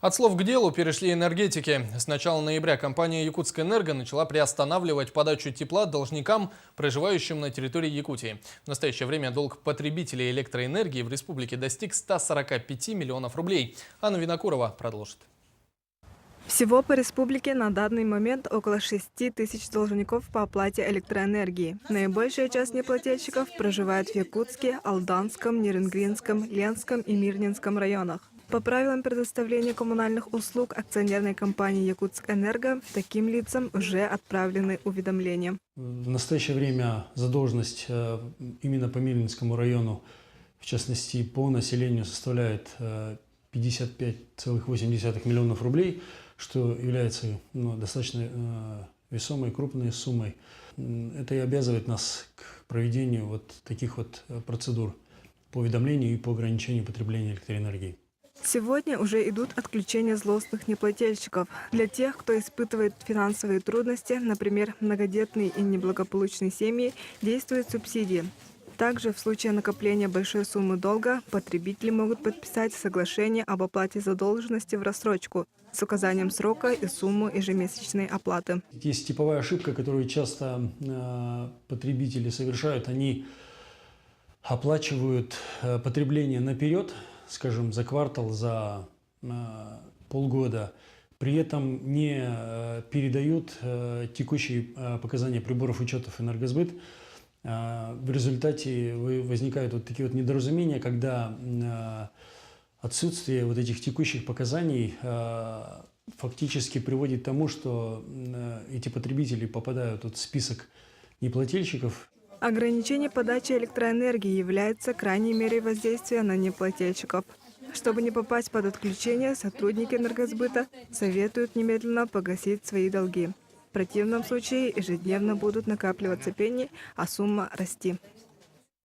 От слов к делу перешли энергетики. С начала ноября компания «Якутскэнерго» начала приостанавливать подачу тепла должникам, проживающим на территории Якутии. В настоящее время долг потребителей электроэнергии в республике достиг 145 миллионов рублей. Анна Винокурова продолжит. Всего по республике на данный момент около 6 тысяч должников по оплате электроэнергии. Наибольшая часть неплательщиков проживает в Якутске, Алданском, Нерингринском, Ленском и Мирнинском районах. По правилам предоставления коммунальных услуг акционерной компании «Якутскэнерго» таким лицам уже отправлены уведомления. В настоящее время задолженность именно по Мирнинскому району, в частности по населению, составляет 55,8 миллионов рублей, что является достаточно весомой, крупной суммой. Это и обязывает нас к проведению таких процедур по уведомлению и по ограничению потребления электроэнергии. Сегодня уже идут отключения злостных неплательщиков. Для тех, кто испытывает финансовые трудности, например, многодетные и неблагополучные семьи, действуют субсидии. Также в случае накопления большой суммы долга потребители могут подписать соглашение об оплате задолженности в рассрочку с указанием срока и суммы ежемесячной оплаты. Есть типовая ошибка, которую часто потребители совершают. Они оплачивают потребление наперед, скажем, за квартал, за полгода, при этом не передают текущие показания приборов учетов «Энергосбыт». В результате возникают такие недоразумения, когда отсутствие этих текущих показаний фактически приводит к тому, что эти потребители попадают в список неплательщиков. Ограничение подачи электроэнергии является крайней мерой воздействия на неплательщиков. Чтобы не попасть под отключение, сотрудники «Энергосбыта» советуют немедленно погасить свои долги. В противном случае ежедневно будут накапливаться пени, а сумма расти.